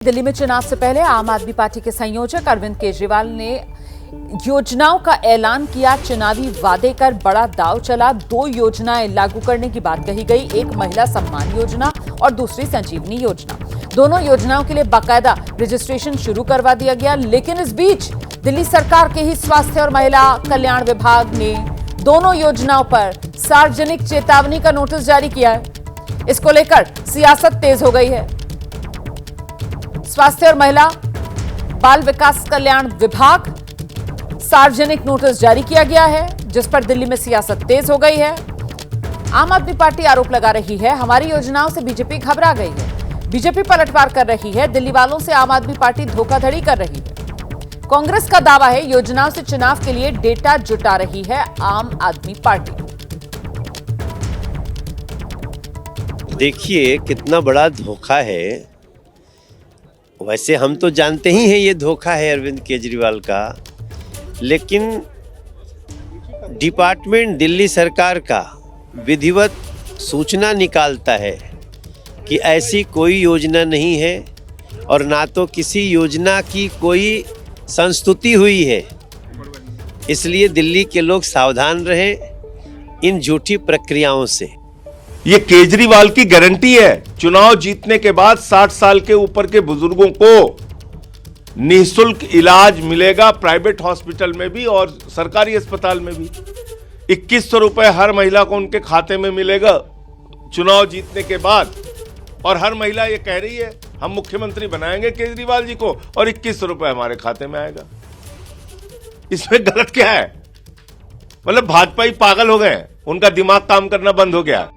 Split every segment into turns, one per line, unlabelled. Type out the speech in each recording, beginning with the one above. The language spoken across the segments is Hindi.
दिल्ली में चुनाव से पहले आम आदमी पार्टी के संयोजक अरविंद केजरीवाल ने योजनाओं का ऐलान किया। चुनावी वादे कर बड़ा दांव चला। 2 योजनाएं लागू करने की बात कही गई, एक महिला सम्मान योजना और दूसरी संजीवनी योजना। दोनों योजनाओं के लिए बाकायदा रजिस्ट्रेशन शुरू करवा दिया गया, लेकिन इस बीच दिल्ली सरकार के ही स्वास्थ्य और महिला कल्याण विभाग ने दोनों योजनाओं पर सार्वजनिक चेतावनी का नोटिस जारी किया है। इसको लेकर सियासत तेज हो गई है। स्वास्थ्य और महिला बाल विकास कल्याण विभाग सार्वजनिक नोटिस जारी किया गया है, जिस पर दिल्ली में सियासत तेज हो गई है। आम आदमी पार्टी आरोप लगा रही है, हमारी योजनाओं से बीजेपी घबरा गई है। बीजेपी पलटवार कर रही है, दिल्ली वालों से आम आदमी पार्टी धोखाधड़ी कर रही है। कांग्रेस का दावा है, योजनाओं से चुनाव के लिए डेटा जुटा रही है आम आदमी पार्टी।
देखिए कितना बड़ा धोखा है। वैसे हम तो जानते ही हैं ये धोखा है अरविंद केजरीवाल का, लेकिन डिपार्टमेंट दिल्ली सरकार का विधिवत सूचना निकालता है कि ऐसी कोई योजना नहीं है और ना तो किसी योजना की कोई संस्तुति हुई है। इसलिए दिल्ली के लोग सावधान रहें इन झूठी प्रक्रियाओं से।
ये केजरीवाल की गारंटी है, चुनाव जीतने के बाद 60 साल के ऊपर के बुजुर्गों को निःशुल्क इलाज मिलेगा, प्राइवेट हॉस्पिटल में भी और सरकारी अस्पताल में भी। 2100 रुपए हर महिला को उनके खाते में मिलेगा चुनाव जीतने के बाद। और हर महिला ये कह रही है हम मुख्यमंत्री बनाएंगे केजरीवाल जी को और 2100 रुपए हमारे खाते में आएगा। इसमें गलत क्या है? मतलब भाजपा ही पागल हो गए, उनका दिमाग काम करना बंद हो गया।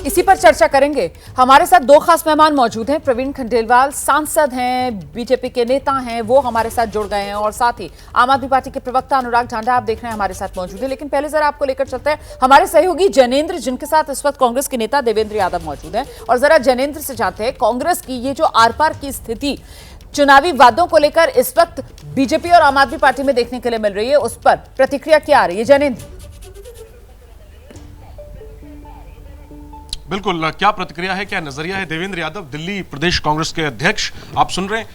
इसी पर चर्चा करेंगे। हमारे साथ 2 खास मेहमान मौजूद हैं। प्रवीण खंडेलवाल सांसद हैं, बीजेपी के नेता हैं, वो हमारे साथ जुड़ गए हैं, और साथ ही आम आदमी पार्टी के प्रवक्ता अनुराग ढांडा आप देख रहे हैं हमारे साथ मौजूद है। लेकिन पहले जरा आपको लेकर चलते हैं हमारे सहयोगी जैनेंद्र, जिनके साथ इस वक्त कांग्रेस के नेता देवेंद्र यादव मौजूद हैं। और जरा जैनेंद्र से जानते हैं कांग्रेस की ये जो आर पार की स्थिति चुनावी वादों को लेकर इस वक्त बीजेपी और आम आदमी पार्टी में देखने के लिए मिल रही है, उस पर प्रतिक्रिया क्या आ रही है? जैनेंद्र,
बिल्कुल, क्या प्रतिक्रिया है, क्या नजरिया है? देवेंद्र यादव, दिल्ली प्रदेश कांग्रेस के अध्यक्ष, आप सुन रहे हैं।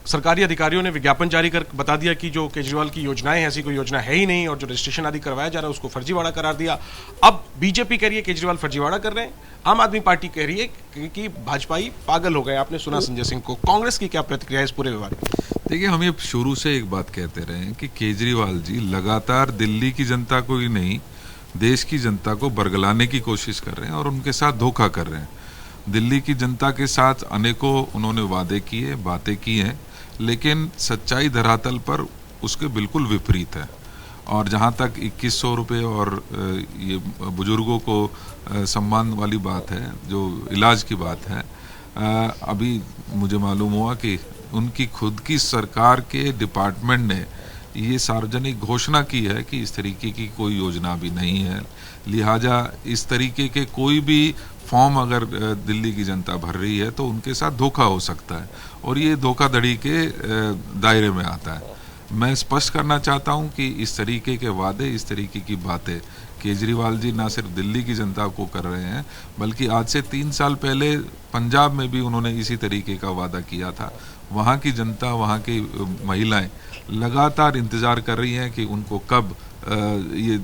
सरकारी अधिकारियों ने विज्ञापन जारी कर बता दिया कि जो केजरीवाल की योजनाएं हैं, ऐसी कोई योजना है ही नहीं, और जो रजिस्ट्रेशन आदि करवाया जा रहा है उसको फर्जीवाड़ा करार दिया। अब बीजेपी कह रही है केजरीवाल फर्जीवाड़ा कर रहे हैं, आम आदमी पार्टी कह रही है कि भाजपाई पागल हो गए। आपने सुना संजय सिंह को। कांग्रेस की क्या प्रतिक्रिया है इस पूरे विवाद में?
देखिए, हम ये शुरू से एक बात कहते रहे हैं कि केजरीवाल जी लगातार दिल्ली की जनता को ही नहीं, देश की जनता को बरगलाने की कोशिश कर रहे हैं और उनके साथ धोखा कर रहे हैं। दिल्ली की जनता के साथ अनेकों उन्होंने वादे किए, बातें की हैं, लेकिन सच्चाई धरातल पर उसके बिल्कुल विपरीत है। और जहां तक 2100 रुपये और ये बुजुर्गों को सम्मान वाली बात है, जो इलाज की बात है, अभी मुझे मालूम हुआ कि उनकी खुद की सरकार के डिपार्टमेंट ने ये सार्वजनिक घोषणा की है कि इस तरीके की कोई योजना भी नहीं है। लिहाजा इस तरीके के कोई भी फॉर्म अगर दिल्ली की जनता भर रही है तो उनके साथ धोखा हो सकता है, और ये धोखाधड़ी के दायरे में आता है। मैं स्पष्ट करना चाहता हूं कि इस तरीके के वादे, इस तरीके की बातें केजरीवाल जी ना सिर्फ दिल्ली की जनता को कर रहे हैं, बल्कि आज से 3 साल पहले पंजाब में भी उन्होंने इसी तरीके का वादा किया था। वहाँ की जनता, वहाँ की महिलाएं लगातार इंतज़ार कर रही हैं कि उनको कब ये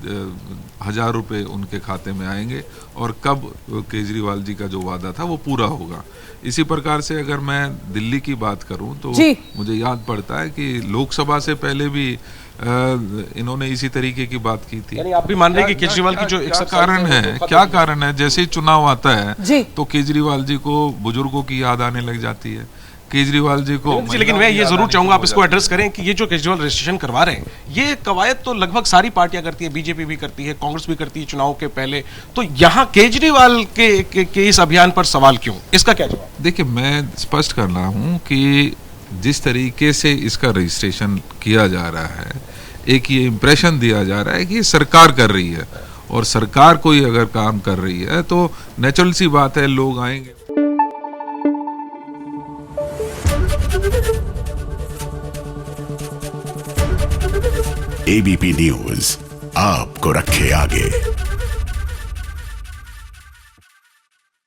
1000 रुपये उनके खाते में आएंगे और कब केजरीवाल जी का जो वादा था वो पूरा होगा। इसी प्रकार से अगर मैं दिल्ली की बात करूं तो मुझे याद पड़ता है कि लोकसभा से पहले भी इन्होंने इसी तरीके की बात की थी।
यानी आप भी मान रहे हैं कि केजरीवाल की जो
क्या कारण है, जैसे ही चुनाव आता है तो केजरीवाल जी को बुजुर्गों की याद आने लग जाती है, केजरीवाल जी को।
लेकिन मैं ये जरूर चाहूंगा आप इसको एड्रेस करें कि ये जो केजरीवाल रजिस्ट्रेशन करवा रहे हैं, ये कवायद तो लगभग सारी पार्टियां करती है, बीजेपी भी करती है, कांग्रेस भी करती है चुनाव के पहले। तो यहाँ केजरीवाल के इस अभियान पर सवाल क्यों? इसका क्या जवाब?
देखिए, मैं स्पष्ट कर रहा हूँ कि जिस तरीके से इसका रजिस्ट्रेशन किया जा रहा है, एक ये इंप्रेशन दिया जा रहा है कि ये सरकार कर रही है, और सरकार कोई अगर काम कर रही है तो नेचुरल सी बात है लोग आएंगे।
एबीपी न्यूज आपको रखे आगे।